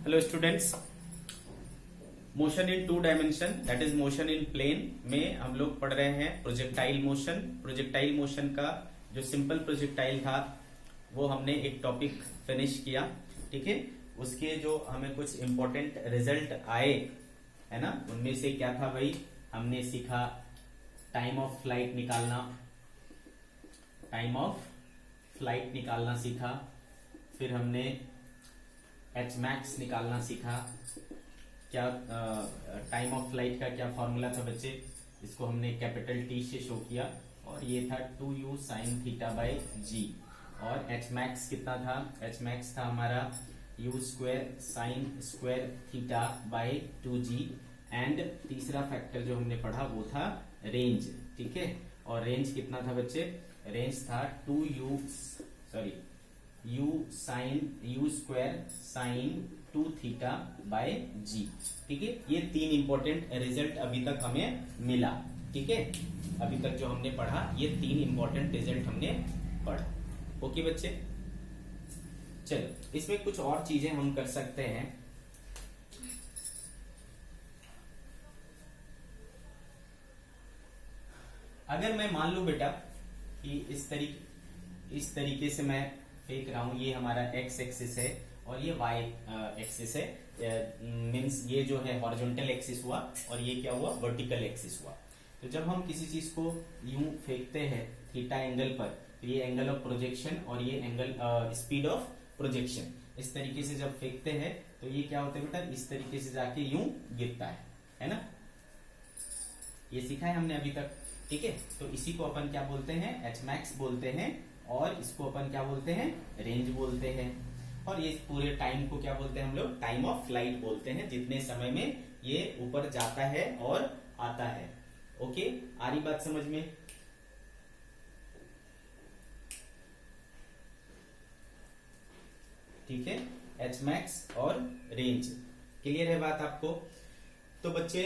Hello students, motion in two dimension that is motion in plane में हम लोग पढ़ रहे हैं प्रोजेक्टाइल मोशन। प्रोजेक्टाइल मोशन का जो सिंपल प्रोजेक्टाइल था वो हमने एक टॉपिक फिनिश किया, ठीक है। उसके जो हमें कुछ इंपॉर्टेंट रिजल्ट आए है ना, उनमें से क्या था भाई, हमने सीखा टाइम ऑफ फ्लाइट निकालना, टाइम ऑफ फ्लाइट निकालना सीखा। फिर हमने एच मैक्स निकालना सीखा। क्या टाइम ऑफ फ्लाइट का क्या फॉर्मूला था बच्चे, इसको हमने कैपिटल टी से शो किया और ये था 2u साइन थीटा बाय जी। और एच मैक्स कितना था, एच मैक्स था हमारा u square sine square theta by 2g। And तीसरा फैक्टर जो हमने पढ़ा वो था रेंज, ठीक है। और रेंज कितना था बच्चे, रेंज था u square sine 2 theta by G, ठीक है। ये तीन इंपॉर्टेंट रिजल्ट अभी तक हमें मिला, ठीक है। अभी तक जो हमने पढ़ा ये तीन इंपॉर्टेंट रिजल्ट हमने पढ़ा। ओके बच्चे, चलो इसमें कुछ और चीजें हम कर सकते हैं। अगर मैं मान लू बेटा कि इस तरीके से मैं फेंक रहा हूं, ये हमारा एक्स एक्सिस है और ये वाई एक्सिस है, मींस ये जो है हॉरिजॉन्टल एक्सिस हुआ और ये क्या हुआ, वर्टिकल एक्सिस हुआ। तो जब हम किसी चीज को यूं फेंकते हैं थीटा एंगल पर, तो ये एंगल ऑफ प्रोजेक्शन और ये एंगल स्पीड ऑफ प्रोजेक्शन, इस तरीके से जब फेंकते हैं तो ये क्या होता है बेटा, इस तरीके से जाके यूं गिरता है ना। ये सीखा है हमने अभी तक, ठीक है। तो इसी को अपन क्या बोलते हैं, एच मैक्स बोलते हैं और इसको अपन क्या बोलते हैं, रेंज बोलते हैं। और ये पूरे टाइम को क्या बोलते हैं हम लोग, टाइम ऑफ फ्लाइट बोलते हैं, जितने समय में ये ऊपर जाता है और आता है। ओके, आ रही बात समझ में। ठीक है, एच मैक्स और रेंज, क्लियर है बात आपको। तो बच्चे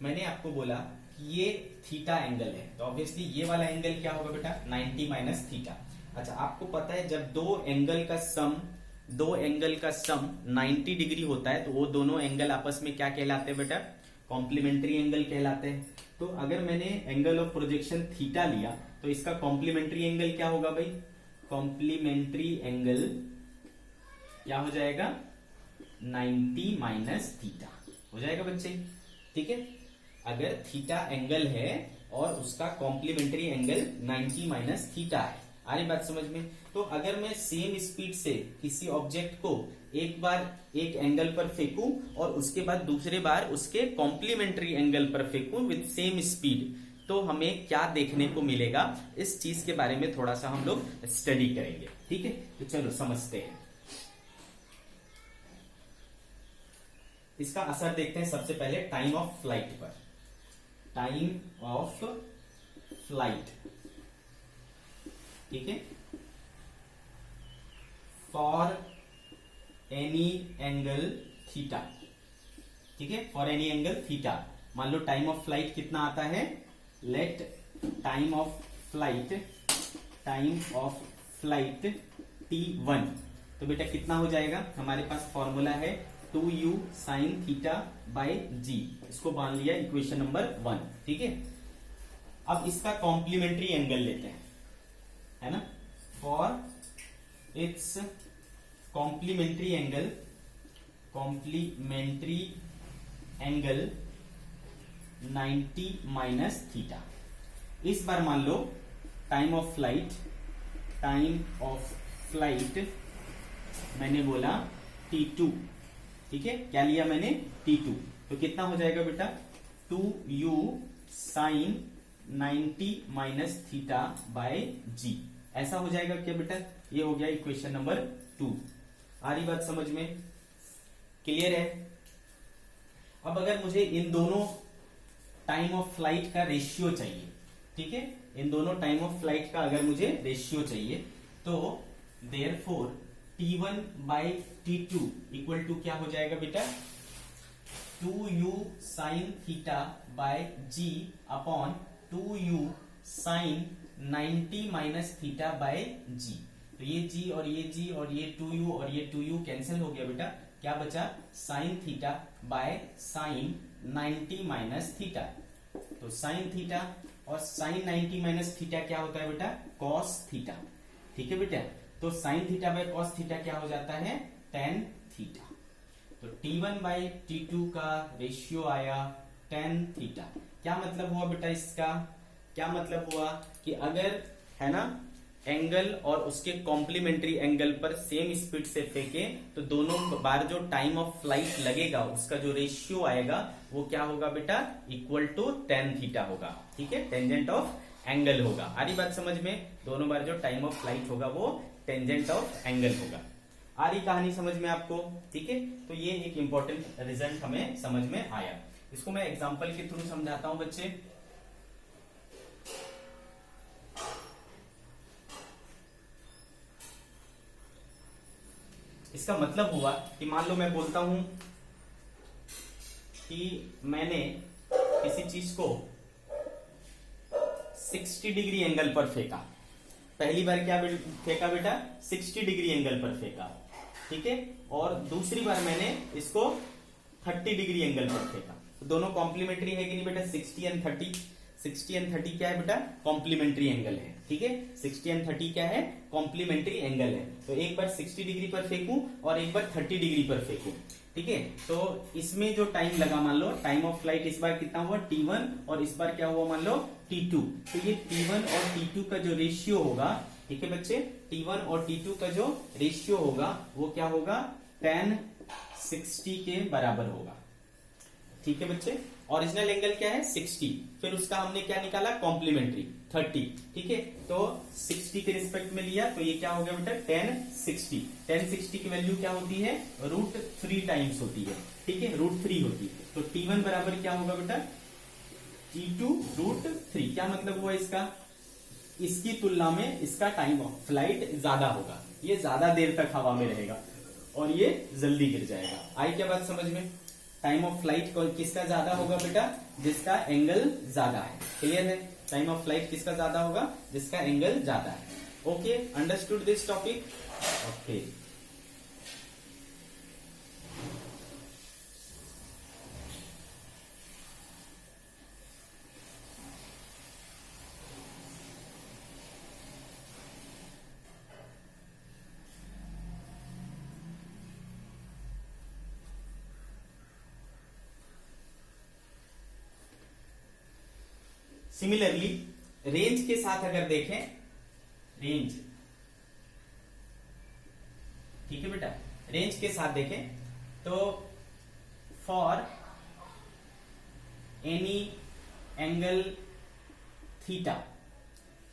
मैंने आपको बोला कि ये थीटा एंगल है, तो ऑब्वियसली ये वाला एंगल क्या होगा बेटा, 90 माइनस थीटा। अच्छा, आपको पता है जब दो एंगल का सम 90 डिग्री होता है तो वो दोनों एंगल आपस में क्या कहलाते हैं बेटा, कॉम्प्लीमेंट्री एंगल कहलाते हैं। तो अगर मैंने एंगल ऑफ प्रोजेक्शन थीटा लिया तो इसका कॉम्प्लीमेंट्री एंगल क्या होगा भाई, कॉम्प्लीमेंट्री एंगल क्या हो जाएगा, 90 माइनस थीटा हो जाएगा बच्चे, ठीक है। अगर थीटा एंगल है और उसका कॉम्प्लीमेंट्री एंगल 90 माइनस थीटा है, आ रही बात समझ में। तो अगर मैं सेम स्पीड से किसी ऑब्जेक्ट को एक बार एक एंगल पर फेंकूं और उसके बाद दूसरे बार उसके कॉम्प्लीमेंट्री एंगल पर फेंकूं विद सेम स्पीड, तो हमें क्या देखने को मिलेगा, इस चीज के बारे में थोड़ा सा हम लोग स्टडी करेंगे, ठीक है। तो चलो समझते हैं, इसका असर देखते हैं। सबसे पहले टाइम ऑफ फ्लाइट पर, टाइम ऑफ फ्लाइट, ठीक है। फॉर एनी एंगल थीटा, ठीक है, फॉर एनी एंगल थीटा। मान लो टाइम ऑफ फ्लाइट कितना आता है, late time of flight t1, तो बेटा कितना हो जाएगा, हमारे पास फॉर्मूला है 2u साइन थीटा बाय जी, इसको मान लिया इक्वेशन नंबर 1, ठीक है। अब इसका कॉम्प्लीमेंट्री एंगल लेते हैं, है ना। For its complementary angle 90 minus theta. इस बार मान लो टाइम ऑफ फ्लाइट मैंने बोला t2, ठीक है। क्या लिया मैंने, t2, तो कितना हो जाएगा बेटा, 2u sine 90 minus theta by G, ऐसा हो जाएगा क्या बेटा। ये हो गया इक्वेशन नंबर 2। आ रही बात समझ में, क्लियर है। अब अगर मुझे इन दोनों टाइम ऑफ फ्लाइट का रेशियो चाहिए, ठीक है, इन दोनों टाइम ऑफ फ्लाइट का अगर मुझे रेशियो चाहिए, तो therefore t1 by t2 equal to क्या हो जाएगा बेटा, 2u sine theta by G upon 2u sine 90 minus theta by G. तो ये g और ये g और ये 2u और ये 2u कैंसिल हो गया बेटा, क्या बचा sign theta by sine 90 minus theta. तो साइन थीटा और साइन 90 माइनस थीटा क्या होता है बेटा, कॉस थीटा। ठीक है बेटा, तो sign theta by cos theta क्या हो जाता है, टेन थीटा। तो T1 बाई T2 का रेशियो आया टेन थीटा। क्या मतलब हुआ बेटा इसका, क्या मतलब हुआ कि अगर है ना एंगल और उसके कॉम्प्लीमेंट्री एंगल पर सेम स्पीड से फेंके तो दोनों बार जो टाइम ऑफ फ्लाइट लगेगा उसका जो रेशियो आएगा वो क्या होगा बेटा, इक्वल टू टेन थीटा होगा। ठीक है, टेंजेंट ऑफ एंगल होगा। आ रही बात समझ में, दोनों बार जो टाइम ऑफ फ्लाइट होगा वो टेंजेंट ऑफ एंगल होगा। आ रही कहानी समझ में आपको। ठीक है, तो ये एक इंपॉर्टेंट रिजल्ट हमें समझ में आया। इसको मैं एग्जांपल के थ्रू समझाता हूं बच्चे। इसका मतलब हुआ कि मान लो मैं बोलता हूं कि मैंने किसी चीज को 60 डिग्री एंगल पर फेंका। पहली बार क्या फेंका बेटा, 60 डिग्री एंगल पर फेंका। ठीक है, और दूसरी बार मैंने इसको 30 डिग्री एंगल पर फेंका। तो दोनों कॉम्प्लीमेंट्री है कि नहीं बेटा, 60 एंड 30। 60 एंड 30 क्या है बेटा, कॉम्प्लीमेंट्री एंगल है। ठीक है, 60 एंड 30 क्या है, कॉम्प्लीमेंट्री एंगल है। तो एक बार 60 डिग्री पर फेंकूं और एक बार 30 डिग्री पर फेंकूं। ठीक है, तो इसमें जो टाइम लगा, मान लो टाइम ऑफ फ्लाइट इस बार कितना हुआ, T1, और इस बार क्या हुआ मान लो T2। तो ये T1 और T2 का जो रेशियो होगा, ठीक है बच्चे, T1 और T2 का जो रेशियो होगा वो क्या होगा, 10/60 के बराबर होगा। ठीक है बच्चे, ओरिजिनल एंगल क्या है 60, फिर उसका हमने क्या निकाला कॉम्प्लीमेंट्री 30। ठीक है, तो 60 के रिस्पेक्ट में लिया तो ये क्या हो गया बेटा 10/60। 10/60 की वैल्यू क्या होती है, √3 टाइम्स होती है। ठीक है, √3 होती है। तो T1 बराबर क्या होगा बेटा, T2 √3। क्या मतलब हुआ इसका, इसकी तुलना में इसका टाइम ऑफ फ्लाइट ज्यादा होगा, ये ज्यादा देर तक हवा में रहेगा और ये जल्दी गिर जाएगा। आई क्या बात समझ में, टाइम ऑफ फ्लाइट किसका ज्यादा होगा बेटा, जिसका एंगल ज्यादा है। क्लियर है, टाइम ऑफ फ्लाइट किसका ज्यादा होगा, जिसका एंगल ज्यादा है। Okay, understood this topic. Okay, similarly range के साथ अगर देखें, रेंज, ठीक है बेटा, रेंज के साथ देखें तो फॉर एनी एंगल थीटा,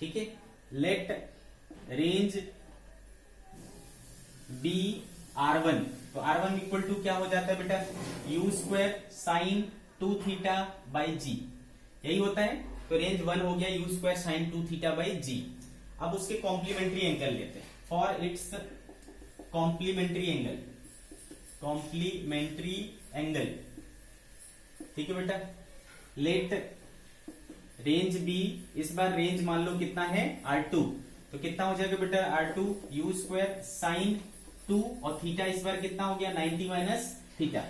ठीक है, लेट रेंज बी R1। तो R1 इक्वल टू क्या हो जाता है बेटा, u² साइन 2 थीटा बाई जी, यही होता है। तो रेंज 1 हो गया u² साइन 2 थीटा बाई जी। अब उसके कॉम्प्लीमेंट्री एंगल लेते हैं, for its complementary angle, complementary angle, ठीक है बेटा, लेट रेंज बी, इस बार रेंज मान लो कितना है R2, तो कितना हो जाएगा बेटा R2 u² साइन 2 और थीटा इस बार कितना हो गया 90 माइनस थीटा।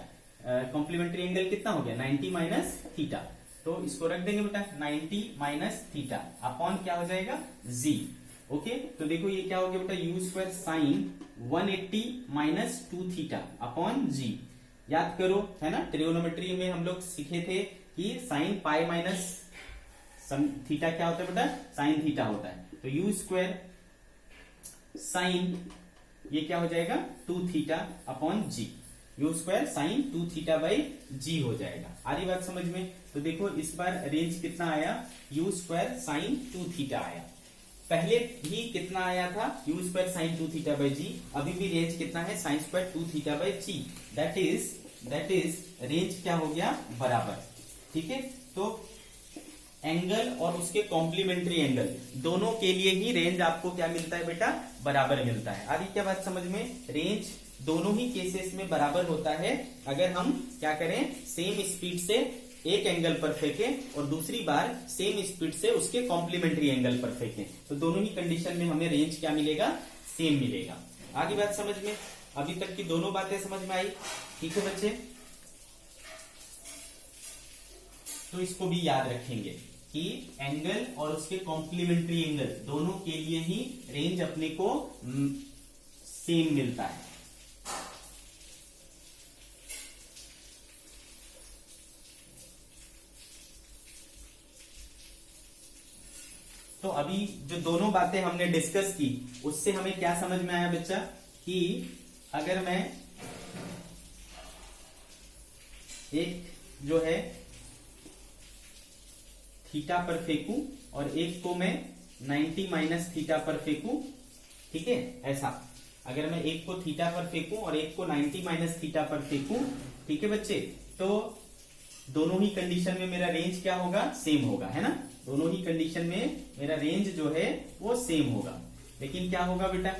कॉम्प्लीमेंट्री एंगल कितना हो गया 90 माइनस थीटा। तो इसको रख देंगे बेटा 90 माइनस थीटा अपॉन क्या हो जाएगा जी। ओके, तो देखो ये क्या हो गया बेटा u² sine 180 minus 2 theta upon G. याद करो, है ना, ट्रिगोनोमेट्री में हम लोग सीखे थे कि साइन पाई माइनस थीटा क्या होता है बेटा, साइन थीटा होता है। तो u² साइन ये क्या हो जाएगा 2 theta upon G, u² sine 2 theta by G हो जाएगा। आ रही बात समझ में। तो देखो इस बार रेंज कितना आया, u² साइन 2 थीटा आया। पहले भी कितना आया था, u² साइन 2 थीटा बाई जी। अभी भी रेंज कितना है, sine square 2 theta by g. That is range क्या हो गया बराबर। ठीक है, तो एंगल और उसके कॉम्प्लीमेंट्री एंगल दोनों के लिए ही रेंज आपको क्या मिलता है बेटा, बराबर मिलता है। अभी क्या बात समझ में, रेंज दोनों ही केसेस में बराबर होता है अगर हम क्या करें, सेम स्पीड से एक एंगल पर फेंकें और दूसरी बार सेम स्पीड से उसके कॉम्प्लीमेंट्री एंगल पर फेंकें, तो दोनों ही कंडीशन में हमें रेंज क्या मिलेगा, सेम मिलेगा। आगे बात समझ में, अभी तक की दोनों बातें समझ में आई? ठीक है बच्चे, तो इसको भी याद रखेंगे कि एंगल और उसके कॉम्प्लीमेंट्री एंगल दोनों के लिए ही रेंज अपने को सेम मिलता है। तो अभी जो दोनों बातें हमने डिस्कस की उससे हमें क्या समझ में आया बच्चा, कि अगर मैं एक जो है थीटा पर फेंकूं और एक को मैं 90 माइनस थीटा पर फेंकूं, ठीक है, ऐसा अगर मैं एक को थीटा पर फेंकूं और एक को 90 माइनस थीटा पर फेंकूं, ठीक है बच्चे, तो दोनों ही कंडीशन में मेरा रेंज क्या होगा, सेम होगा, है ना। दोनों ही कंडीशन में मेरा रेंज जो है वो सेम होगा। लेकिन क्या होगा बेटा,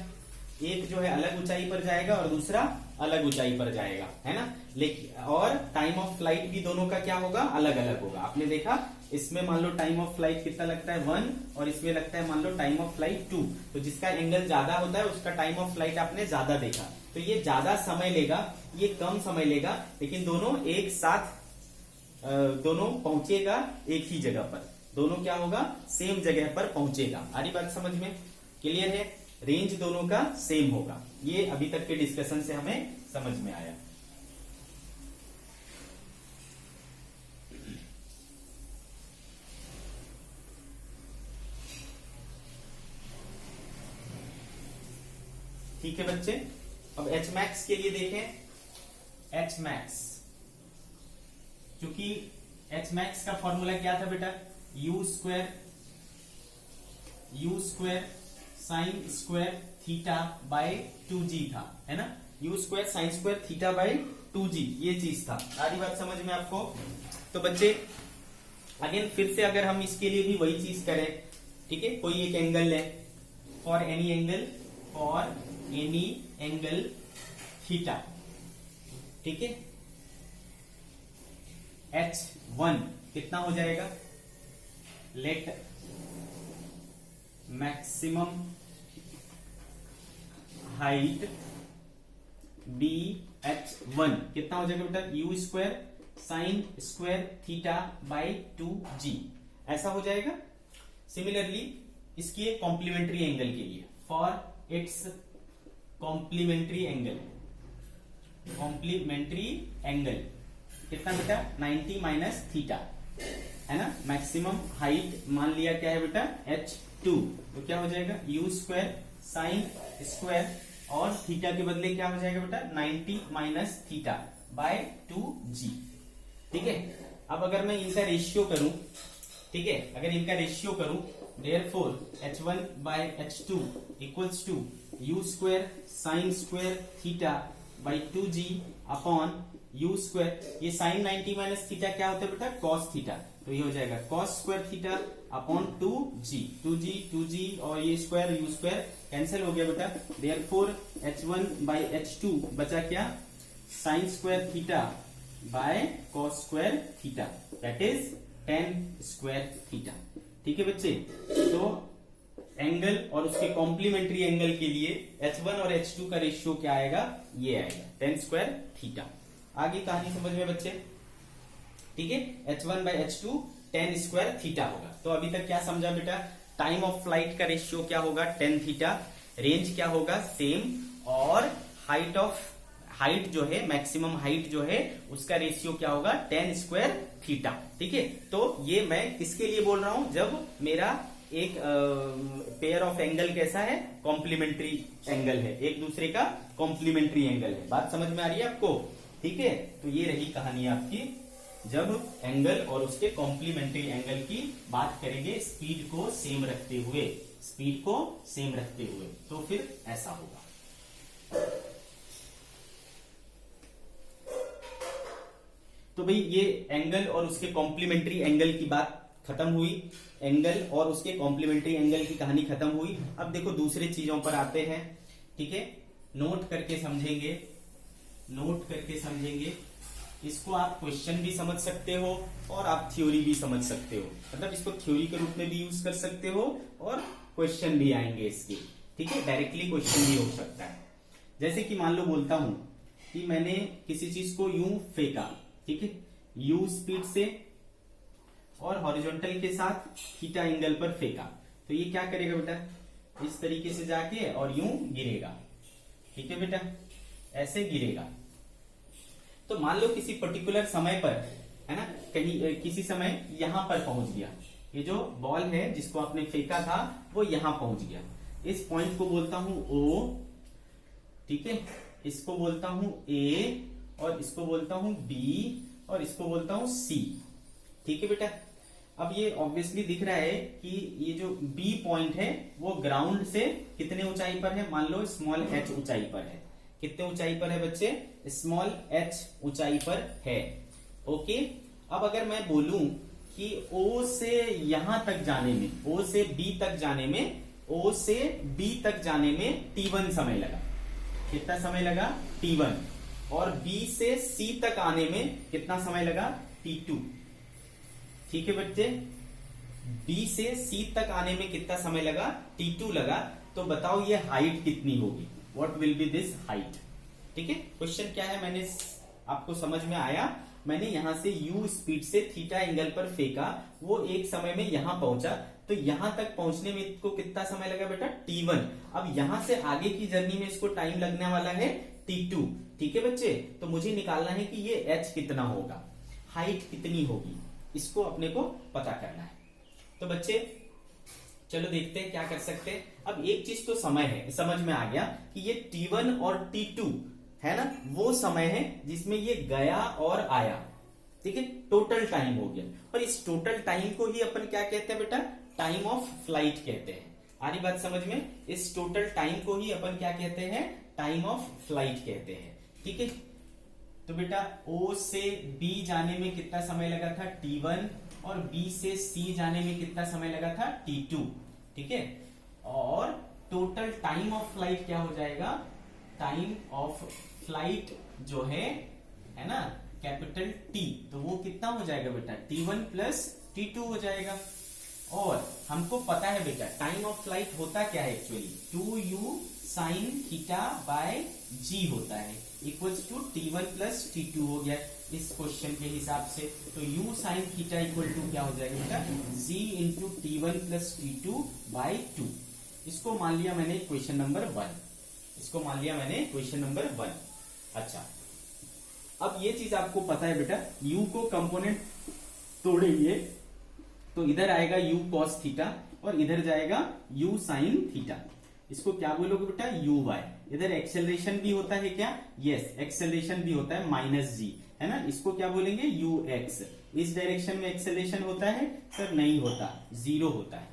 एक जो है अलग ऊंचाई पर जाएगा और दूसरा अलग ऊंचाई पर जाएगा, है ना। लेकिन और टाइम ऑफ फ्लाइट भी दोनों का क्या होगा, अलग अलग होगा। आपने देखा इसमें मान लो टाइम ऑफ फ्लाइट कितना लगता है 1 और इसमें लगता है मान लो टाइम ऑफ फ्लाइट 2। तो जिसका एंगल ज्यादा होता है उसका टाइम ऑफ फ्लाइट आपने ज्यादा देखा, तो ये ज्यादा समय लेगा, ये कम समय लेगा, लेकिन दोनों एक साथ दोनों पहुंचेगा एक ही जगह पर, दोनों क्या होगा, सेम जगह पर पहुंचेगा। आ रही बात समझ में, क्लियर है, रेंज दोनों का सेम होगा। ये अभी तक के डिस्कशन से हमें समझ में आया। ठीक है बच्चे, अब एच मैक्स के लिए देखें। एच मैक्स, क्योंकि एच मैक्स का फॉर्मूला क्या था बेटा, u square sine square theta by 2g था, है ना। You square sine square theta by 2g ये चीज था। सारी बात समझ में आपको। तो बच्चे अगेन फिर से अगर हम इसके लिए भी वही चीज करें, ठीक है, कोई एक एंगल ले, फॉर एनी एंगल थीटा, ठीक है, H1 कितना हो जाएगा, late maximum height B H1 कितना हो जाएगा बेटा, u square sine square theta by 2g, ऐसा हो जाएगा। सिमिलरली इसके कॉम्प्लीमेंट्री एंगल के लिए, फॉर इट्स कॉम्प्लीमेंट्री एंगल कितना बेटा, 90 माइनस थीटा, है ना। मैक्सिमम हाइट मान लिया क्या है बेटा, H2, तो क्या हो जाएगा, यू स्क्वायर साइन स्क्वायर और थीटा के बदले क्या हो जाएगा बेटा, 90 माइनस थीटा बाय 2g, ठीक है। अब अगर मैं इनका रेशियो करूं, ठीक है, अगर इनका रेशियो करूं, therefore H1 by H2 equals to u square sine square theta by 2g upon you square, ये साइन 90 माइनस थीटा क्या होता है बेटा, कॉस थीटा, तो ये हो जाएगा cos square theta upon 2g और ये स्क्वायर यू स्क्वायर कैंसिल हो गया बेटा। देयरफॉर H1 बाई H2 बचा क्या, sign square theta by cos square theta, that is tan square theta, ठीक है बच्चे। तो एंगल और उसके कॉम्प्लीमेंट्री एंगल के लिए H1 और H2 का रेशियो क्या आएगा, ये आएगा tan स्क्वायर थीटा। आगे कहानी समझ में बच्चे, ठीक है, H1 by H2 tan square theta होगा। तो अभी तक क्या समझा बेटा, टाइम ऑफ फ्लाइट का रेशियो क्या होगा, tan थीटा, रेंज क्या होगा, सेम, और हाइट जो है, मैक्सिमम हाइट जो है उसका रेशियो क्या होगा, tan स्क्वायर थीटा, ठीक है। तो ये मैं किसके लिए बोल रहा हूं, जब मेरा एक पेयर ऑफ एंगल कैसा है, कॉम्प्लीमेंट्री एंगल है, एक दूसरे का कॉम्प्लीमेंट्री एंगल है। बात समझ में आ रही है आपको, ठीक है। तो ये रही कहानी आपकी, जब एंगल और उसके कॉम्प्लीमेंट्री एंगल की बात करेंगे स्पीड को सेम रखते हुए, तो फिर ऐसा होगा। तो भाई ये एंगल और उसके कॉम्प्लीमेंट्री एंगल की बात खत्म हुई, एंगल और उसके कॉम्प्लीमेंट्री एंगल की कहानी खत्म हुई। अब देखो दूसरे चीजों पर आते हैं, ठीक है, नोट करके समझेंगे। इसको आप क्वेश्चन भी समझ सकते हो और आप थ्योरी भी समझ सकते हो, मतलब इसको थ्योरी के रूप में भी यूज कर सकते हो और क्वेश्चन भी आएंगे इसके, ठीक है, डायरेक्टली क्वेश्चन भी हो सकता है। जैसे कि मान लो बोलता हूं कि मैंने किसी चीज को यूं फेंका, ठीक है, यू स्पीड से और हॉरिजॉन्टल के साथ थीटा एंगल पर फेंका, तो ये क्या करेगा बेटा, इस तरीके से जाके और यूं गिरेगा, ठीक है बेटा, ऐसे गिरेगा। तो मान लो किसी पर्टिकुलर समय पर, है ना, कहीं किसी समय यहां पर पहुंच गया, ये जो बॉल है जिसको आपने फेंका था वो यहां पहुंच गया। इस पॉइंट को बोलता हूं ओ, ठीक है, इसको बोलता हूं ए, और इसको बोलता हूं बी, और इसको बोलता हूं सी, ठीक है बेटा। अब ये ऑब्वियसली दिख रहा है कि ये जो बी पॉइंट है वो ग्राउंड से कितने ऊंचाई पर है, मान लो स्मॉल एच ऊंचाई पर है। कितने ऊंचाई पर है बच्चे, स्मॉल एच ऊंचाई पर है। ओके, अब अगर मैं बोलूं कि ओ से यहां तक जाने में, ओ से बी तक जाने में, ओ से बी तक जाने में T1 समय लगा, कितना समय लगा, T1, और बी से सी तक आने में कितना समय लगा, T2, ठीक है बच्चे। बी से सी तक आने में कितना समय लगा, T2 लगा। तो बताओ ये हाइट कितनी होगी, what will be this height, ठीक है। क्वेश्चन क्या है, मैंने आपको समझ में आया, मैंने यहां से u स्पीड से थीटा एंगल पर फेंका, वो एक समय में यहां पहुंचा, तो यहां तक पहुंचने में इसको कितना समय लगा बेटा, T1। अब यहां से आगे की जर्नी में इसको टाइम लगने वाला है T2, ठीक है बच्चे। तो मुझे निकालना है कि ये h कितना होगा, हाइट कितनी होगी, इसको अपने को पता करना है। तो बच्चे चलो देखते हैं क्या कर सकते हैं। अब एक चीज तो समय है, समझ में आ गया कि ये T1 और T2 है ना, वो समय है जिसमें ये गया और आया, ठीक है, टोटल टाइम हो गया। और इस टोटल टाइम को ही अपन क्या कहते हैं बेटा, टाइम ऑफ फ्लाइट कहते हैं। आ रही बात समझ में, इस टोटल टाइम को ही अपन क्या कहते हैं, टाइम ऑफ फ्लाइट कहते हैं, ठीक है। तो बेटा O से B जाने में कितना समय लगा था, T1, और B से C जाने में कितना समय लगा था, T2, ठीक है। और टोटल टाइम ऑफ फ्लाइट क्या हो जाएगा, टाइम ऑफ फ्लाइट जो है ना, कैपिटल T, तो वो कितना हो जाएगा बेटा, T1 प्लस T2 हो जाएगा। और हमको पता है बेटा टाइम ऑफ फ्लाइट होता क्या है actually, 2u sine theta bye g होता है, equals to T1 plus T2 हो गया इस क्वेश्चन के हिसाब से। तो u sine theta equal to क्या हो जाएगा बेटा, g into T1 plus T2 by 2। इसको मान लिया मैंने क्वेश्चन नंबर 1, इसको मान लिया मैंने क्वेश्चन नंबर 1। अच्छा, अब ये चीज आपको पता है बेटा, u को कंपोनेंट तोड़ेंगे तो इधर आएगा u cos थीटा और इधर जाएगा u साइन थीटा। इसको क्या बोलोगे बेटा, uy। इधर एक्सेलरेशन भी होता है क्या, यस, एक्सेलरेशन भी होता है, माइनस g, है ना। इसको क्या बोलेंगे, ux। इस डायरेक्शन में एक्सेलरेशन होता है सर, नहीं होता, 0 होता है।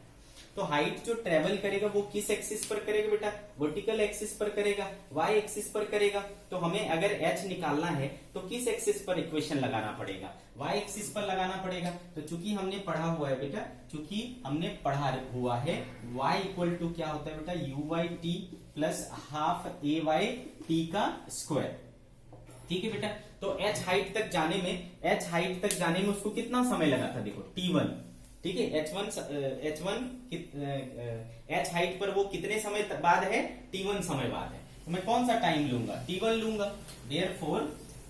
तो हाइट जो ट्रेवल करेगा वो किस एक्सिस पर करेगा बेटा, वर्टिकल एक्सिस पर करेगा, वाई एक्सिस पर करेगा। तो हमें अगर h निकालना है तो किस एक्सिस पर इक्वेशन लगाना पड़ेगा, वाई एक्सिस पर लगाना पड़ेगा। तो चूंकि हमने पढ़ा हुआ है बेटा, चूंकि हमने पढ़ा हुआ है y इक्वल टू क्या होता है बेटा, u by t plus half a y t का स्क्वायर, ठीक है बेटा। तो h हाइट तक जाने में उसको कितना समय लगा था, देखो T1, ठीक है, h हाइट पर वो कितने समय बाद है, T1 समय बाद है। तो मैं कौन सा टाइम लूंगा, T1 लूंगा। देयरफॉर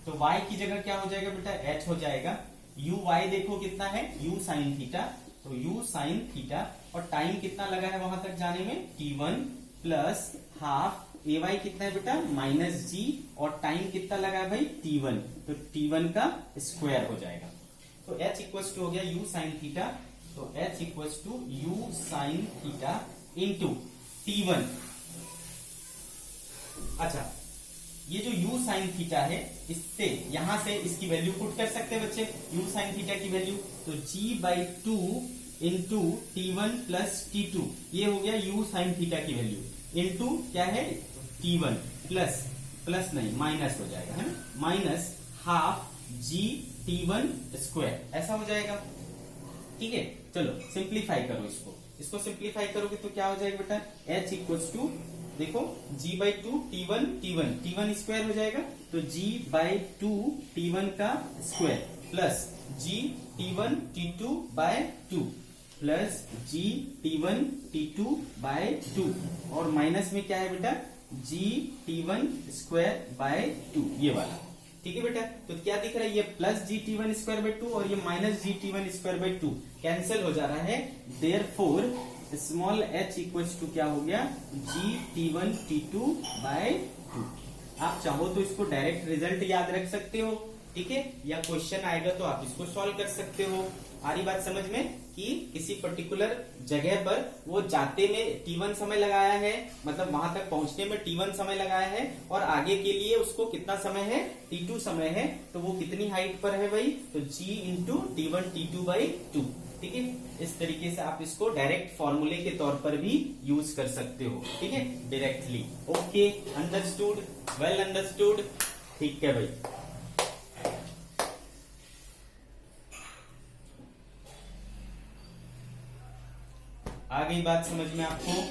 तो y की जगह क्या हो जाएगा बेटा, h हो जाएगा। uy देखो कितना है, u साइन थीटा, तो u साइन थीटा, और टाइम कितना लगा है वहां तक जाने में, T1 प्लस हाफ ay कितना है बेटा, माइनस g, और टाइम कितना लगा है भाई, T1, तो T1 का स्क्वायर हो जाएगा। तो h इक्वल्स टू हो गया u साइन थीटा, तो h equals to u sine theta into T1। अच्छा, ये जो u साइन थीटा है, इससे यहां से इसकी वैल्यू पुट कर सकते हैं बच्चे, u साइन थीटा की वैल्यू, तो g by 2 into T1 plus T2, ये हो गया u साइन थीटा की वैल्यू, इंटू क्या है, T1 प्लस नहीं माइनस हो जाएगा, है ना, minus half g T1 square, ऐसा हो जाएगा, ठीक है। चलो सिंप्लीफाई करो इसको सिंप्लीफाई करोगे तो क्या हो जाएगा बेटा, h इक्वल्स टू देखो g बाई 2 T1 स्क्वायर हो जाएगा, तो g बाई 2 T1 का square plus g T1 T2 by 2, plus G T1 T2 by 2 और माइनस में क्या है बेटा जी T1 स्क्वायर बाय 2 ये वाला। ठीक है बेटा, तो क्या दिख रहा है ये plus G T1 square by 2 और ये minus g T1 square by 2 cancel हो जा रहा है। Therefore small h equals to क्या हो गया जी T1 T2 बाय 2। आप चाहो तो इसको डायरेक्ट रिजल्ट याद रख सकते हो, ठीक है, या क्वेश्चन आएगा तो आप इसको सॉल्व कर सकते हो। आ रही बात समझ में कि किसी पर्टिकुलर जगह पर वो जाते में T1 समय लगाया है, मतलब वहां तक पहुंचने में T1 समय लगाया है और आगे के लिए उसको कितना समय है T2 समय है, तो वो कितनी हाइट पर है भाई, तो G into T1 T2 by 2। ठीक है, इस तरीके से आप इसको डायरेक्ट फॉर्मूले के तौर पर भी यूज कर सकते हो। ठीक है, directly. Okay, understood, well understood. ठीक है भाई, आ गई बात समझ में आपको?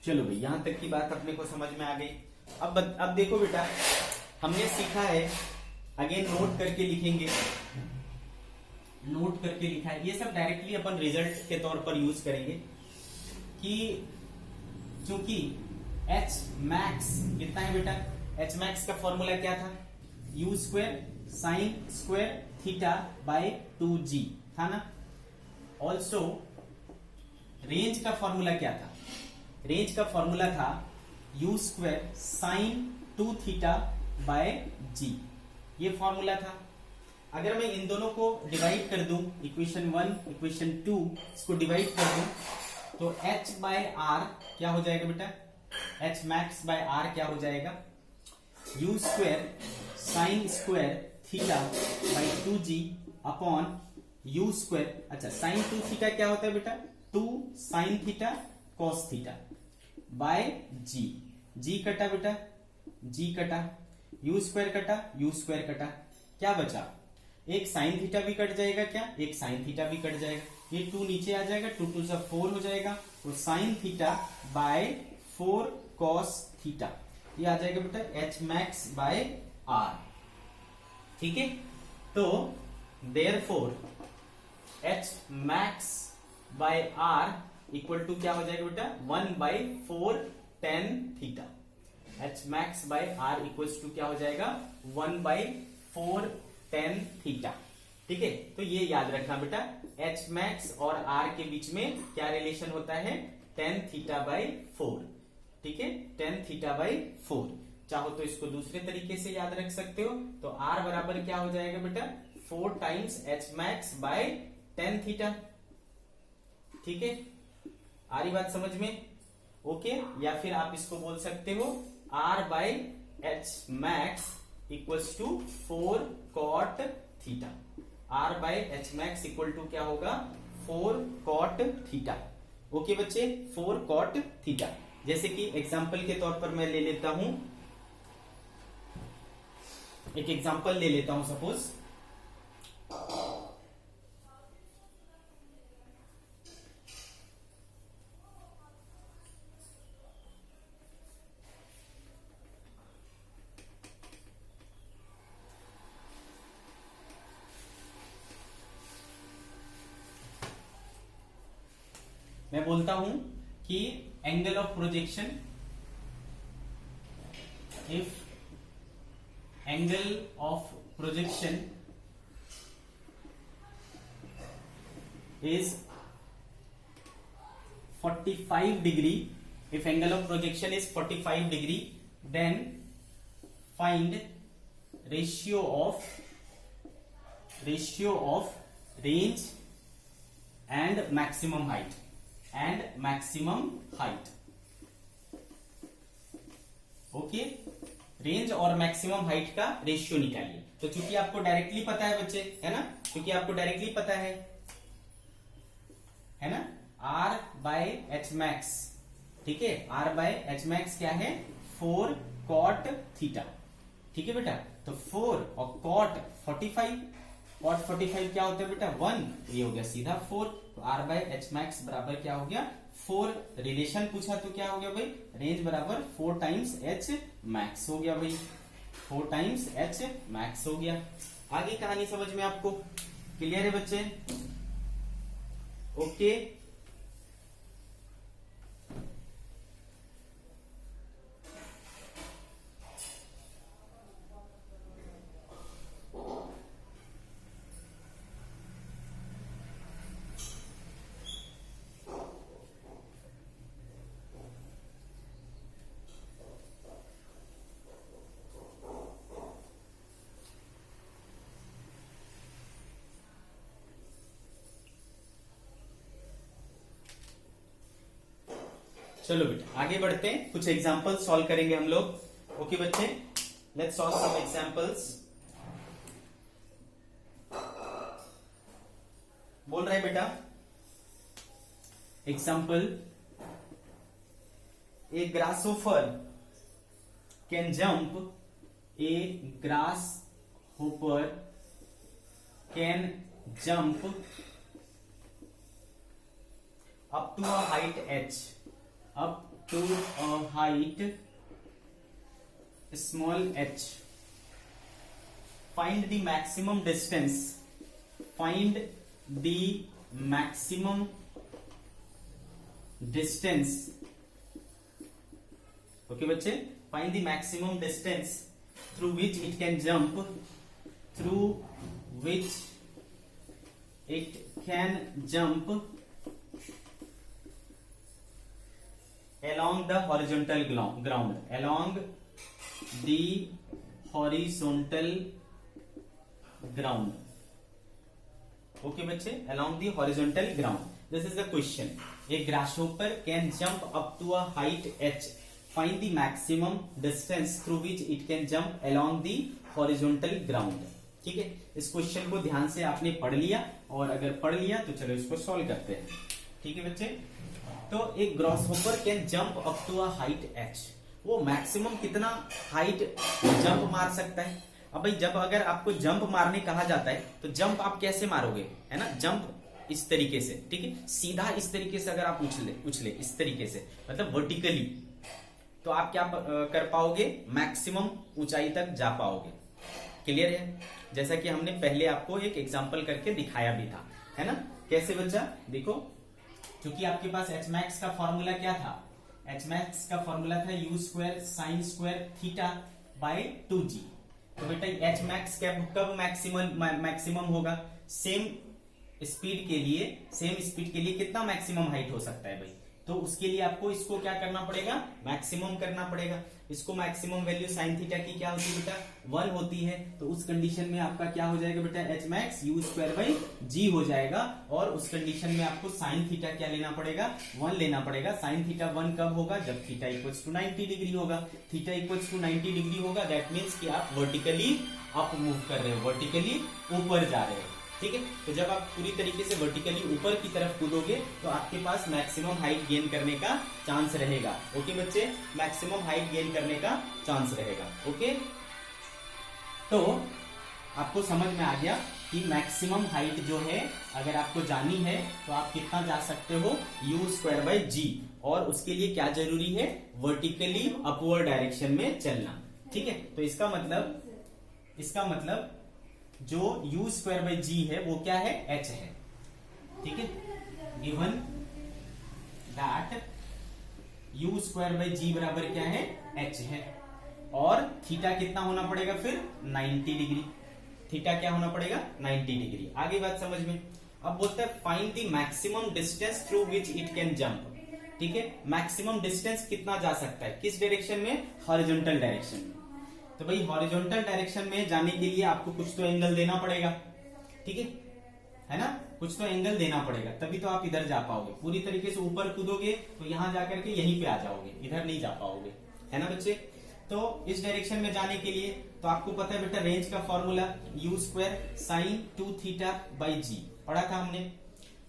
चलो भाई, यहां तक की बात अपने को समझ में आ गई। अब देखो बेटा, हमने सीखा है, अगेन नोट करके लिखेंगे, नोट करके लिखा है, ये सब डायरेक्टली अपन रिजल्ट के तौर पर यूज करेंगे कि चूंकि एच मैक्स कितना है बेटा, एच मैक्स का फॉर्मूला क्या था, U square sine square theta by 2g था ना। ऑल्सो रेंज का फॉर्मूला क्या था, रेंज का फॉर्मूला था U square sine 2 theta by G, ये फॉर्मूला था। अगर मैं इन दोनों को डिवाइड कर दूं, इक्वेशन 1 इक्वेशन 2 इसको डिवाइड कर दूं, तो h बाय आर क्या हो जाएगा बेटा, h मैक्स बाय आर क्या हो जाएगा, U square sine square theta by 2g upon you square. अच्छा, साइन 2 थीटा क्या होता है बेटा, 2 sine theta cos theta by G, G कटा बेटा, जी कटा, यू स्क्वायर कटा, यू स्क्वायर कटा, क्या बचा, एक साइन थीटा भी कट जाएगा, क्या एक साइन थीटा भी कट जाएगा, ये 2 नीचे आ जाएगा, 2 2 जा 4 हो जाएगा, तो sign theta bye 4 cos theta, ये आ जाएगा बेटा एच मैक्स बाय आर। ठीक है, तो therefore h max by r equal to क्या हो जाएगा बेटा 1/4 tan theta. H max by r equal to क्या हो जाएगा 1/4 tan थीटा। ठीक है, तो ये याद रखना बेटा, एच मैक्स और आर के बीच में क्या रिलेशन होता है, tan थीटा बाई 4। ठीक है, tan थीटा बाई 4। चाहो तो इसको दूसरे तरीके से याद रख सकते हो, तो आर बराबर क्या हो जाएगा बेटा 4 times H max bye tan theta. ठीक है, आ रही बात समझ में? ओके, या फिर आप इसको बोल सकते हो R by h max equals to 4 cot theta. R by h max equal to क्या होगा 4 कॉट थीटा। ओके बच्चे, 4 कॉट थीटा। जैसे कि एग्जाम्पल के तौर पर मैं ले लेता हूं, एक एग्जाम्पल ले लेता हूं, सपोज मैं बोलता हूं कि angle of projection, if angle of projection is 45 degree, if angle of projection is 45 degree, then find ratio of range and maximum height okay, range और मैक्सिमम हाइट का रेशियो निकालिए। तो चूंकि आपको डायरेक्टली पता है बच्चे, है ना, क्योंकि आपको डायरेक्टली पता है ना, आर बाय एच मैक्स, ठीक है, आर बाय एच मैक्स क्या है 4 कॉट थीटा, ठीक है बेटा। तो 4 और कॉट 45, कॉट 45 क्या होता है बेटा 1, ये हो गया सीधा 4। तो आर बाय एच मैक्स बराबर क्या हो गया 4। रिलेशन पूछा तो क्या हो गया भाई, रेंज बराबर 4 टाइम्स एच मैक्स हो गया भाई, 4 टाइम्स एच मैक्स हो गया। आगे कहानी समझ में आपको क्लियर है बच्चे? ओके, चलो बेटा आगे बढ़ते हैं, कुछ एग्जांपल सॉल्व करेंगे हम लोग। ओके बच्चे, लेट्स सॉल्व सम एग्जांपल्स। बोल रहे हैं बेटा example, a grasshopper can jump, a grasshopper can jump up to a height h, up to a height small h. Find the maximum distance, find the maximum distance, okay बच्चे, find the maximum distance through which it can jump, through which it can jump along the horizontal ground, along the horizontal ground. Okay बच्चे, along the horizontal ground. This is the question. A grasshopper can jump up to a height h. Find the maximum distance through which it can jump along the horizontal ground. ठीक है, इस question को ध्यान से आपने पढ़ लिया, और अगर पढ़ लिया तो चलो इसको सॉल्व करते हैं। ठीक है बच्चे, तो एक grasshopper can jump up to a height h, वो मैक्सिमम कितना हाइट जंप मार सकता है। अब भाई जब अगर आपको जंप मारने कहा जाता है तो जंप आप कैसे मारोगे, है ना, जंप इस तरीके से, ठीक है, सीधा इस तरीके से अगर आप उछले इस तरीके से, मतलब वर्टिकली, तो आप क्या कर पाओगे, मैक्सिमम ऊंचाई तक जा पाओगे। क्लियर है? जैसा कि हमने पहले आपको एक एग्जांपल करके दिखाया भी था, है ना। कैसे बच्चा, देखो, क्योंकि आपके पास एच मैक्स का फॉर्मूला क्या था, एच मैक्स का फॉर्मूला था U square sine square theta by 2g। तो बेटा एच मैक्स कब मैक्सिमम होगा, सेम स्पीड के लिए कितना मैक्सिमम हाइट हो सकता है भाई, तो उसके लिए आपको इसको क्या करना पड़ेगा, मैक्सिमम करना पड़ेगा। इसको मैक्सिमम वैल्यू साइन थीटा की क्या होती है बेटा 1 होती है, तो उस कंडीशन में आपका क्या हो जाएगा बेटा H max U square by G हो जाएगा, और उस कंडीशन में आपको साइन थीटा क्या लेना पड़ेगा 1 लेना पड़ेगा। साइन थीटा 1 कब होगा, जब थीटा इक्वल्स टू 90 डिग्री होगा। थीटा इक्वल्स टू 90 डिग्री होगा, दैट मीन्स कि आप वर्टिकली अप मूव कर रहे हो, वर्टिकली ऊपर जा रहे हो। ठीक है, तो जब आप पूरी तरीके से वर्टिकली ऊपर की तरफ कूदोगे तो आपके पास मैक्सिमम हाइट गेन करने का चांस रहेगा। ओके बच्चे, मैक्सिमम हाइट गेन करने का चांस रहेगा। ओके, तो आपको समझ में आ गया कि मैक्सिमम हाइट जो है अगर आपको जानी है तो आप कितना जा सकते हो, यू स्क्वायर बाई जी, और उसके लिए क्या जरूरी है, वर्टिकली अपवर्ड डायरेक्शन में चलना। ठीक है, तो इसका मतलब जो u स्क्वायर बाई जी है वो क्या है, h है। ठीक है, given that u square by G बराबर क्या है, h है, और थीटा कितना होना पड़ेगा फिर 90 डिग्री। थीटा क्या होना पड़ेगा 90 डिग्री। आगे बात समझ में। अब बोलता है find the maximum distance through which it can jump. ठीक है, मैक्सिमम डिस्टेंस कितना जा सकता है, किस डायरेक्शन में, हॉरिजॉन्टल डायरेक्शन में। तो भाई हॉरिजॉन्टल डायरेक्शन में जाने के लिए आपको कुछ तो एंगल देना पड़ेगा। ठीक है ना, कुछ तो एंगल देना पड़ेगा, तभी तो आप इधर जा पाओगे। पूरी तरीके से ऊपर कूदोगे तो यहां जाकर के यहीं पे आ जाओगे, इधर नहीं जा पाओगे, है ना बच्चे। तो इस डायरेक्शन में जाने के लिए तो आपको पता है बेटा रेंज का formula U square sine 2 theta by G, पढ़ा था हमने।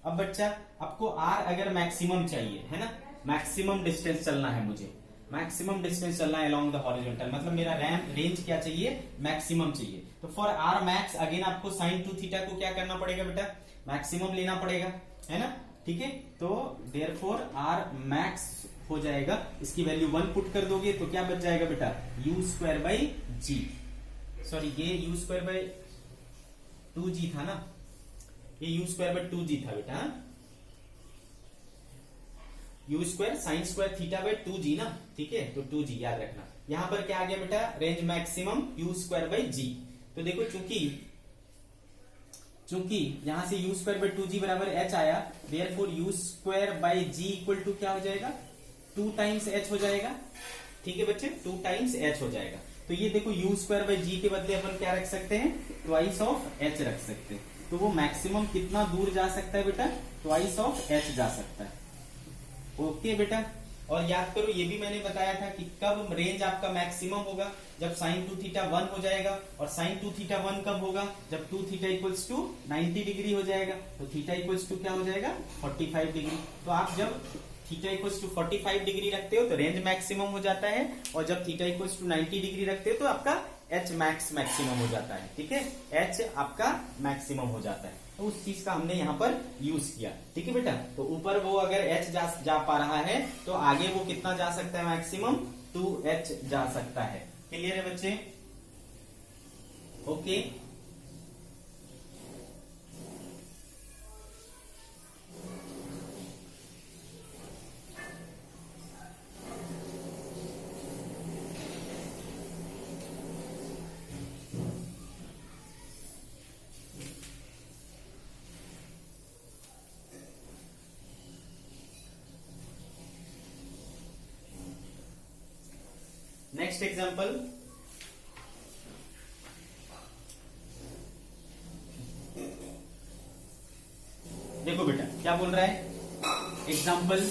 अब बच्चा आपको आर अगर मैक्सिमम चाहिए है ना, मैक्सिमम डिस्टेंस चलना है मुझे, मैक्सिमम डिस्टेंस चलना है अलोंग द हॉरिजॉन्टल, मतलब मेरा रेंज क्या चाहिए, मैक्सिमम चाहिए। तो फॉर आर मैक्स अगेन आपको साइन 2 थीटा को क्या करना पड़ेगा बेटा, मैक्सिमम लेना पड़ेगा, है ना, ठीक है। तो देयरफॉर आर मैक्स हो जाएगा, इसकी वैल्यू 1 पुट कर दोगे तो क्या बच जाएगा बेटा, u square by g, sorry ये यू स्क्वायर बाई 2g था ना, ये यू स्क्वायर बाई 2g था बेटा, u square sine square theta by 2g ना, ठीक है, तो 2g याद रखना। यहां पर क्या आ गया बेटा, range maximum U square by G. तो देखो चूंकि यहां से यू स्क्वायर बाई 2g बराबर h आया, therefore u square by g equal to क्या हो जाएगा, 2 टाइम्स h हो जाएगा, ठीक है बच्चे, 2 टाइम्स h हो जाएगा। तो ये देखो यू स्क्वायर बाई जी के बदले अपन क्या रख सकते हैं, ट्वाइस ऑफ h रख सकते हैं। तो वो मैक्सिमम कितना दूर जा सकता है बेटा, ट्वाइस ऑफ h जा सकता है। ओके बेटा, और याद करो ये भी मैंने बताया था कि कब रेंज आपका मैक्सिमम होगा, जब साइन 2 थीटा 1 हो जाएगा, और साइन 2 थीटा 1 कब होगा, जब 2 थीटा इक्वल्स टू 90 डिग्री हो जाएगा, तो थीटा इक्वल्स टू क्या हो जाएगा, 45 डिग्री। तो आप जब थीटा इक्वल्स टू 45 डिग्री रखते हो तो रेंज मैक्सिमम हो जाता है, और जब थीटा इक्वल्स टू 90 डिग्री रखते हो तो आपका एच मैक्स मैक्सिमम हो जाता है, ठीक है, एच आपका मैक्सिमम हो जाता है। तो उस चीज का हमने यहाँ पर यूज किया, ठीक है बेटा। तो ऊपर वो अगर एच जा पा रहा है तो आगे वो कितना जा सकता है, मैक्सिमम 2h जा सकता है। क्लियर है बच्चे, ओके। नेक्स्ट एग्जांपल, देखो बेटा क्या बोल रहा है, example,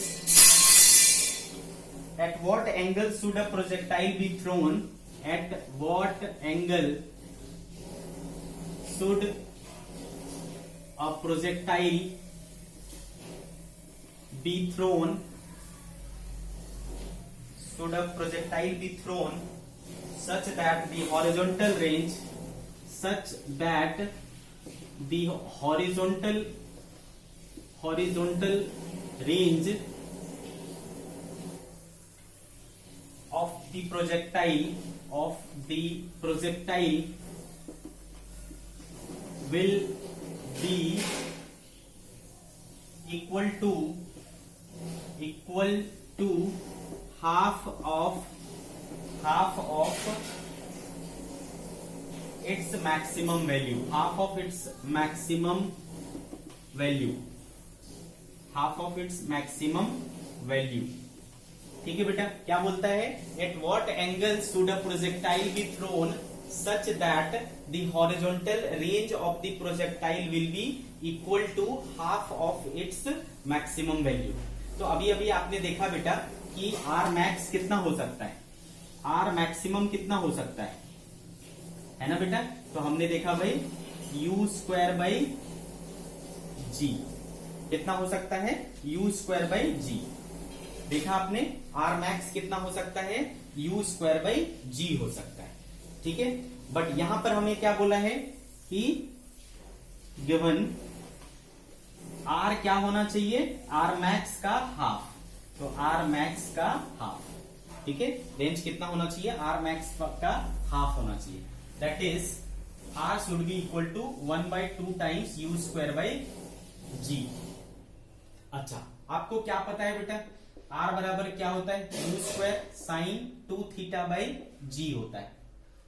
eight what angle should a projectile be throne, eight what angle should a projectile be throne, should a projectile be thrown such that the horizontal range range of the projectile will be equal to half of its maximum value, half of its maximum value, ठीक है बेटा। क्या बोलता है, at what angle should a projectile be thrown such that the horizontal range of the projectile will be equal to half of its maximum value. तो अभी आपने देखा बेटा कि आर मैक्स कितना हो सकता है, आर मैक्सिमम कितना हो सकता है ना बेटा। तो हमने देखा भाई यू स्क्वायर बाई जी कितना हो सकता है, यू स्क्वायर बाई जी। देखा आपने आर मैक्स कितना हो सकता है, यू स्क्वायर बाई जी हो सकता है, ठीक है। बट यहां पर हमें क्या बोला है कि गिवन आर क्या होना चाहिए, आर मैक्स का हाफ। तो आर मैक्स का हाफ, ठीक है। रेंज कितना होना चाहिए, आर मैक्स का हाफ होना चाहिए। That is R should be equal to 1/2 times U square by G. अच्छा, आपको क्या पता है बेटा, आर बराबर क्या होता है, U square sine 2 theta by G होता है,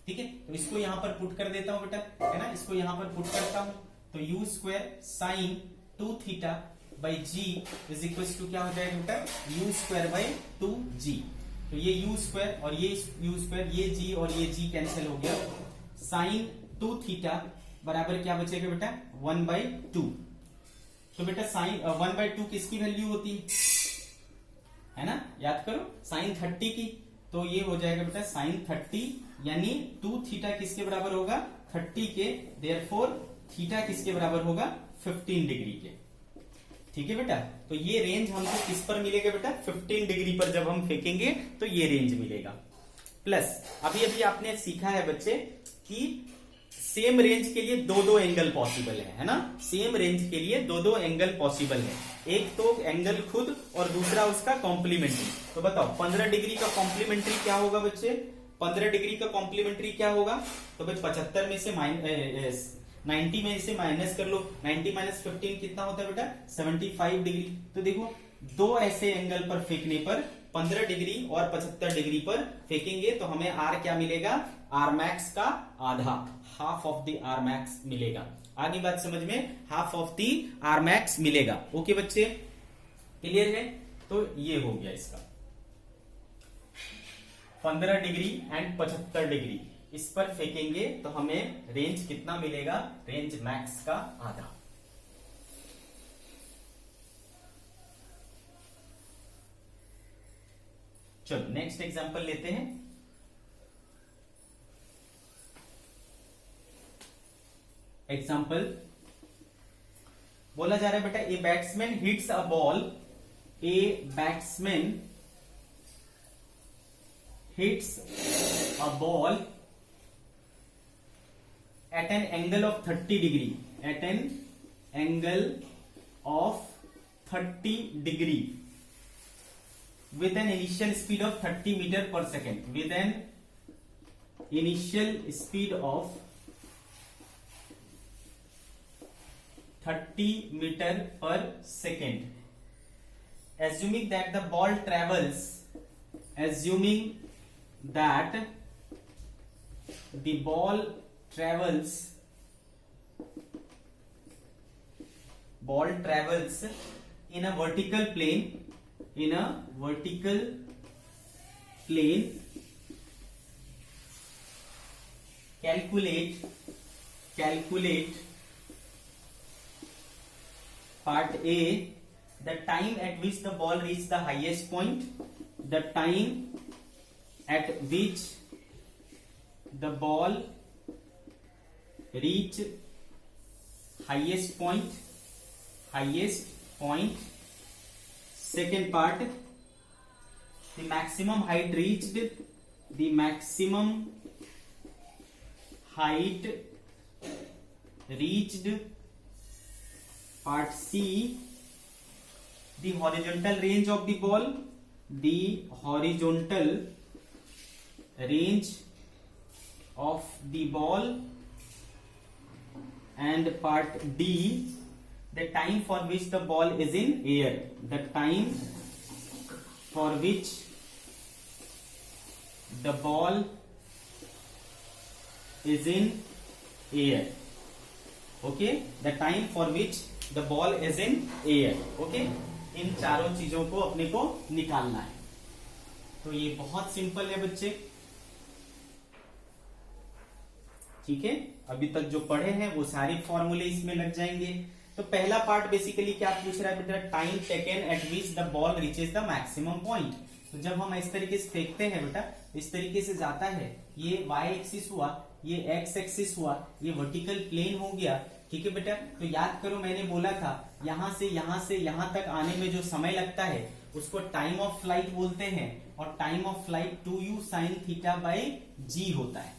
ठीक है। तो इसको यहां पर पुट कर देता हूं बेटा, है ना, इसको यहां पर पुट करता हूं। तो u square sine 2 theta by g is equal to क्या हो जाएगा बेटा, यू स्क्वायर बाई 2g। तो ये यू स्क्वायर और ये यू स्क्वायर, ये जी और ये जी कैंसिल हो गया। साइन 2 थीटा बराबर क्या बचेगा बेटा, 1/2। तो बेटा साइन 1/2 किसकी वैल्यू होती है ना, याद करो, साइन 30 की। तो ये हो जाएगा बेटा साइन 30, यानी 2 थीटा किसके बराबर होगा, 30 के। देयरफॉर थीटा किसके बराबर होगा, 15 डिग्री के। ठीक है बेटा। तो ये रेंज हमको किस पर मिलेगा बेटा, 15 डिग्री पर जब हम फेंकेंगे तो ये रेंज मिलेगा। प्लस अभी अभी आपने सीखा है बच्चे कि सेम रेंज के लिए दो दो एंगल पॉसिबल है ना, सेम रेंज के लिए दो दो एंगल पॉसिबल है, एक तो एंगल खुद और दूसरा उसका कॉम्प्लीमेंट्री। तो बताओ 15 डिग्री का कॉम्प्लीमेंट्री क्या होगा बच्चे, 15 डिग्री का कॉम्प्लीमेंट्री क्या होगा, तो बच्चे 75 में से 90 में से माइनस कर लो, 90 माइनस 15 कितना होता है बेटा, 75 डिग्री। तो देखो दो ऐसे एंगल पर फेंकने पर 15 डिग्री और 75 डिग्री पर फेंकेंगे तो हमें आर क्या मिलेगा, आर मैक्स का आधा, half of the R max मिलेगा। आगे बात समझ में, half of the R max मिलेगा। ओके बच्चे, क्लियर है। तो ये हो गया इसका 15 डिग्री एंड 75 डिग्री इस पर फेंकेंगे तो हमें रेंज कितना मिलेगा, रेंज मैक्स का आधा। चलो नेक्स्ट एग्जांपल लेते हैं। एग्जांपल बोला जा रहा है बेटा, a batsman hits a ball, a batsman hits a ball at an angle of 30 degree, at an angle of 30 degree with an initial speed of 30 meter per second, with an initial speed of 30 meter per second, assuming that the ball travels, assuming that the ball travels in a vertical plane, in a vertical plane, calculate part A, the time at which the ball reaches the highest point, the time at which the ball reach highest point, second part, the maximum height reached, the maximum height reached, part C, the horizontal range of the ball, the horizontal range of the ball, and part D, the time for which the ball is in air, the time for which the ball is in air, okay, the time for which the ball is in air, okay। इन चारों चीजों को अपने को निकालना है। तो ये बहुत सिंपल है बच्चे, ठीक है। अभी तक जो पढ़े हैं वो सारे फॉर्मूले इसमें लग जाएंगे। तो पहला पार्ट बेसिकली क्या पूछ रहा है बेटा, time taken at which the ball reaches the maximum point. तो जब हम इस तरीके से फेंकते हैं बेटा, इस तरीके से जाता है, ये y एक्सिस हुआ, ये x एक्सिस हुआ, ये वर्टिकल प्लेन हो गया, ठीक है बेटा। तो याद करो मैंने बोला था यहां से यहां तक आने में जो समय लगता है उसको टाइम ऑफ फ्लाइट बोलते हैं, और time of flight 2u sin theta by g होता है।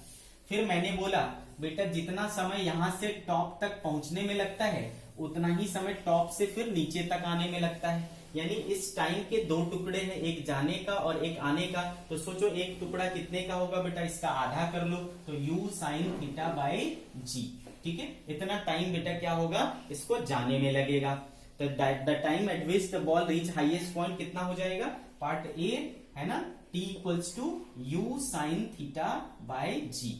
फिर मैंने बोला बेटा जितना समय यहां से टॉप तक पहुंचने में लगता है उतना ही समय टॉप से फिर नीचे तक आने में लगता है। यानी इस टाइम के दो टुकड़े हैं, एक जाने का और एक आने का। तो सोचो एक टुकड़ा कितने का होगा बेटा, इसका आधा कर लो तो u sin theta by g, ठीक है। इतना टाइम बेटा क्या होगा, इसको जाने में लगेगा। तो the time at which the ball reach highest point कितना हो जाएगा, पार्ट ए है ना, t equals to u sin theta by g,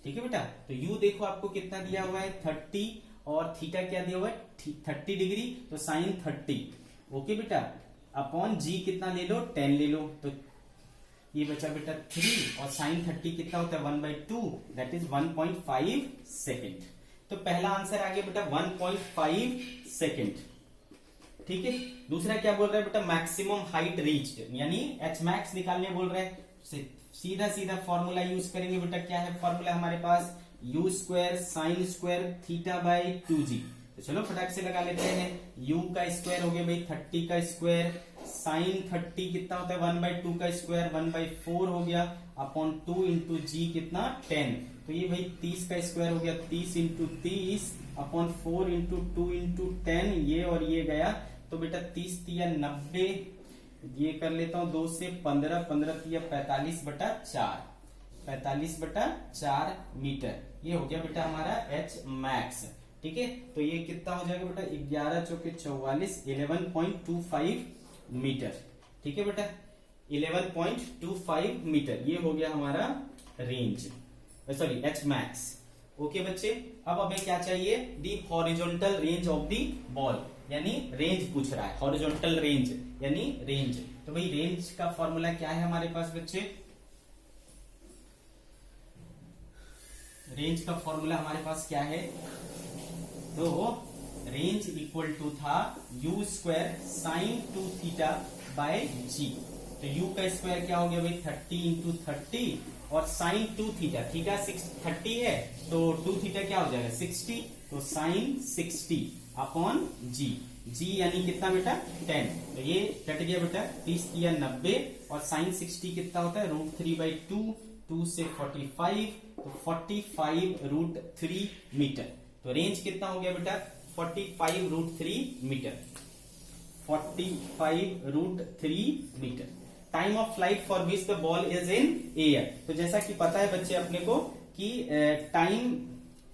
ठीक है बेटा। तो u देखो आपको कितना दिया हुआ है 30, और थीटा क्या दिया हुआ है 30 डिग्री, तो साइन 30, ओके बेटा, अपॉन g कितना ले लो 10 ले लो, तो ये बचा बेटा 3, और साइन 30 कितना होता है 1/2, दैट इज 1.5 सेकेंड। तो पहला आंसर आ गया बेटा 1.5 सेकेंड, ठीक है। दूसरा क्या बोल रहा है बेटा, मैक्सिमम हाइट रीच्ड, यानी एच मैक्स निकालने बोल रहे हैं। सीधा सीधा फॉर्मूला यूज करेंगे बेटा, क्या है फॉर्मूला हमारे पास, u² sin² theta by 2g। तो चलो फटाक से लगा लेते हैं। u का स्क्वायर हो गया भाई 30 का स्क्वायर, साइन 30 कितना होता है 1/2 का स्क्वायर 1/4 हो गया, अपॉन 2 इंटू जी कितना 10, तो ये भाई 30 का स्क्वायर हो गया 30 इंटू 30 अपॉन 4 इंटू 2 इंटू 10, ये और ये गया, तो बेटा 30 तिया 90, ये कर लेता हूं 2 से 15, 15 तिया 45/4, 45/4 मीटर, ये हो गया बेटा हमारा एच मैक्स। ठीक है, तो ये कितना हो जाएगा बेटा 11 चौके 44, 11.25 मीटर। ठीक है बेटा 11.25 मीटर, ये हो गया हमारा range, sorry H max. Okay बच्चे, अब हमें क्या चाहिए, दी horizontal range of the ball, यानी रेंज पूछ रहा है, हॉरिजॉन्टल रेंज यानी रेंज। तो भाई रेंज का फॉर्मूला क्या है हमारे पास बच्चे, रेंज का फॉर्मूला हमारे पास क्या है, तो रेंज इक्वल टू था u square sine 2 theta by G. तो u का स्क्वायर क्या हो गया भाई 30 इंटू 30 और साइन 2 थीटा, थीटा 30 है तो 2 थीटा क्या हो जाएगा 60, तो साइन 60 अपॉन जी, जी यानी कितना बेटा 10, तो ये कट गया बेटा 30 या 90 और साइन 60 कितना होता है √3/2, 2 से 45, तो 45√3 मीटर। तो रेंज कितना हो गया बेटा 45√3 metre, 45√3 metre. Time of flight for which the ball is in air, तो जैसा कि पता है बच्चे अपने को कि time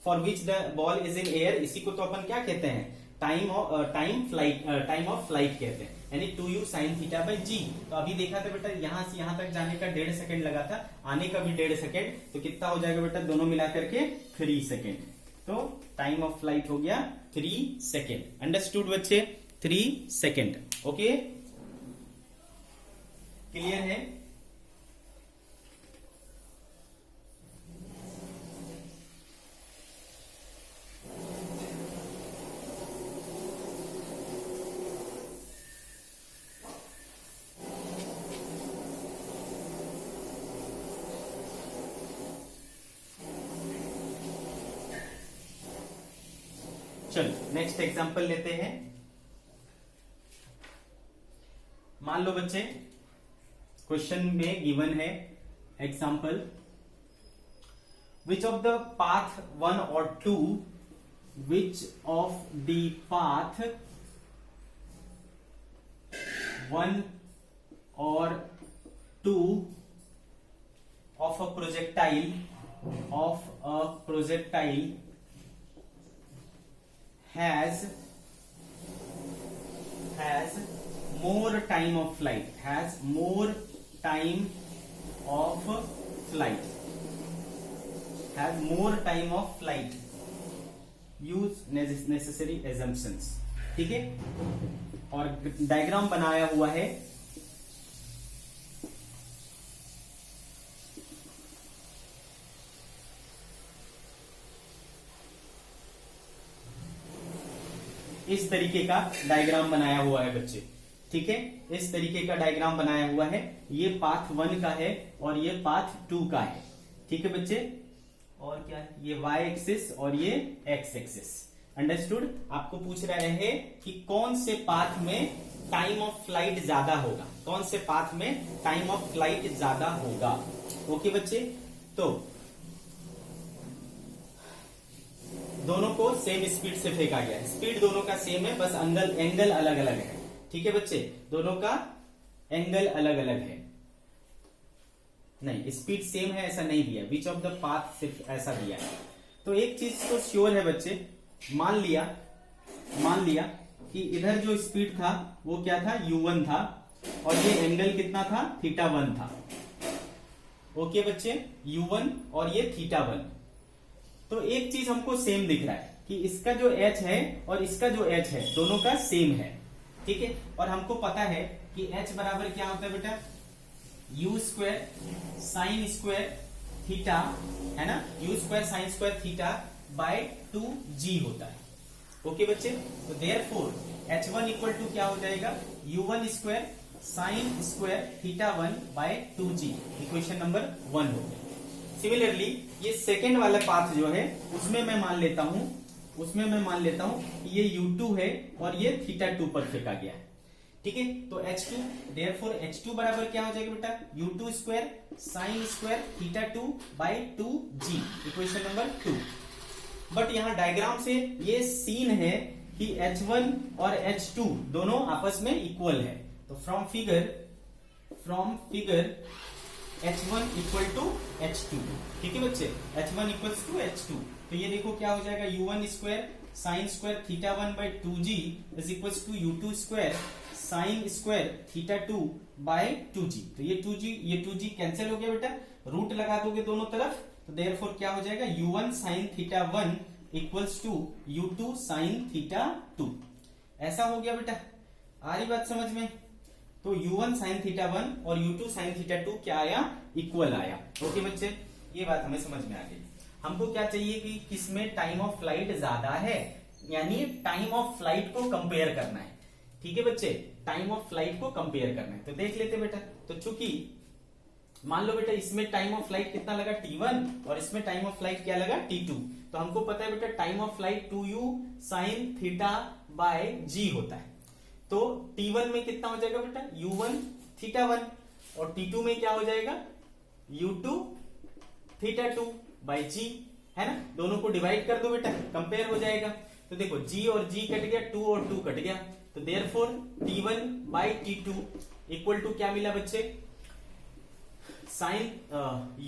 for which the ball is in air, इसी को तो अपन क्या कहते हैं टाइम ऑफ फ्लाइट कहते हैं, यानी 2u sin theta by G. तो अभी देखा था बेटा यहां से यहां तक जाने का 1.5 सेकेंड लगा था, आने का भी 1.5 सेकेंड, तो कितना हो जाएगा बेटा दोनों मिलाकर के 3 सेकेंड। तो टाइम ऑफ फ्लाइट हो गया 3 सेकेंड। अंडरस्टूड बच्चे, 3 सेकेंड। ओके, क्लियर है। चलो नेक्स्ट एग्जांपल लेते हैं। मान लो बच्चे क्वेश्चन में गिवन है example, which of the path 1 और 2, विच ऑफ द पाथ 1 और 2 of a projectile has more time of flight, has more time of flight, has more time of flight, use necessary assumptions। ठीक है, और diagram बनाया हुआ है, इस तरीके का डायग्राम बनाया हुआ है बच्चे। ठीक है, इस तरीके का डायग्राम बनाया हुआ है, ये पाथ 1 का है और ये पाथ 2 का है। ठीक है बच्चे, और क्या है ये y एक्सिस और ये x एक्सिस। अंडरस्टूड। आपको पूछ रहे हैं कि कौन से पाथ में टाइम ऑफ फ्लाइट ज्यादा होगा, कौन से पाथ में टाइम ऑफ फ्लाइट ज्यादा होगा। ओके बच्चे, तो दोनों को सेम स्पीड से फेंका गया है, स्पीड दोनों का सेम है, बस एंगल अलग अलग है। ठीक है बच्चे, दोनों का एंगल अलग अलग है, नहीं स्पीड सेम है ऐसा नहीं दिया, विच ऑफ द पाथ सिर्फ ऐसा दिया है। तो एक चीज तो श्योर है बच्चे, मान लिया कि इधर जो स्पीड था वो क्या था u1 था और ये एंगल कितना था θ1 था। ओके बच्चे, u1 और ये θ1, तो एक चीज हमको सेम दिख रहा है कि इसका जो h है और इसका जो h है दोनों का सेम है। ठीक है, और हमको पता है कि h बराबर क्या होता है बेटा u square sine square theta, है ना, u square sine square theta by 2g होता है। ओके बच्चे, तो देयरफॉर h1 इक्वल टू क्या हो जाएगा u1 square sine square θ1 by 2g, equation number 1 हो गया। सिमिलरली ये सेकेंड वाला पाथ जो है उसमें मैं मान लेता हूं उसमें मैं मान लेता हूं कि ये u2 है और ये θ2 पर फेंका गया है। ठीक है, तो H2 देयरफॉर H2 बराबर क्या हो जाएगा बेटा, u2 square sine square θ2 by 2g, equation number 2। But यहां डायग्राम से ये सीन है कि H1 और H2 दोनों आपस में इक्वल है। तो from figure H1 equal to H2। ठीक है बच्चे, H1 इक्वल टू H2। तो ये देखो क्या हो जाएगा, u1 square sine square θ1 by 2g is equal to u2 square sine square θ2 by 2g। तो ये 2g कैंसिल हो गया बेटा, रूट लगा दोगे दोनों तरफ, तो देयरफॉर क्या हो जाएगा, u1 sign θ1 equals to u2 sign θ2। ऐसा हो गया बेटा, आ रही बात समझ में। तो u1 साइन θ1 और u2 साइन θ2 क्या आया, इक्वल आया। ओके बच्चे, ये बात हमें समझ में आ गई। हमको क्या चाहिए कि किसमें टाइम ऑफ फ्लाइट ज्यादा है, यानी टाइम ऑफ फ्लाइट को कंपेयर करना है। ठीक है बच्चे, टाइम ऑफ फ्लाइट को कंपेयर करना है। तो देख लेते बेटा, तो चूंकि मान लो बेटा इसमें टाइम ऑफ फ्लाइट कितना लगा t1 और इसमें टाइम ऑफ फ्लाइट क्या लगा t2, तो हमको पता है बेटा time of flight 2u sine theta bye g होता है। तो t1 में कितना हो जाएगा बेटा, u1 θ1 और t2 में क्या हो जाएगा, u2 θ2 बाय g, है ना। दोनों को डिवाइड कर दो बेटा, कंपेयर हो जाएगा। तो देखो g और g कट गया, 2 और 2 कट गया, तो therefore t1 by t2 equal to क्या मिला बच्चे, sign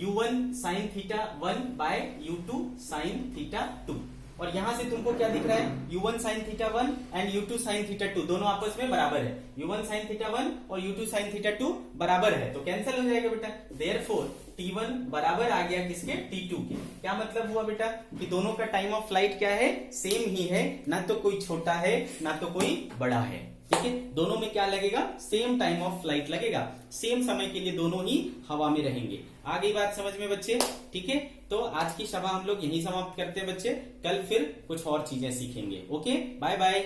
u1 sign θ1 bye u2 sign θ2। और यहां से तुमको क्या दिख रहा है, u1 sign θ1 and u2 sign θ2 दोनों आपस में बराबर है। u1 साइन θ1 और u2 साइन θ2 बराबर है, तो कैंसिल हो जाएगा बेटा। देयरफॉर t1 बराबर आ गया किसके, t2 के। क्या मतलब हुआ बेटा कि दोनों का टाइम ऑफ फ्लाइट क्या है, सेम ही है, ना तो कोई छोटा है ना तो कोई बड़ा है। ठीक है, दोनों में क्या लगेगा, सेम टाइम ऑफ फ्लाइट लगेगा, सेम समय के लिए दोनों ही हवा में रहेंगे। आ गई बात समझ में बच्चे। ठीक है, तो आज की सभा हम लोग यहीं समाप्त करते हैं बच्चे, कल फिर कुछ और चीजें सीखेंगे। Okay, bye bye.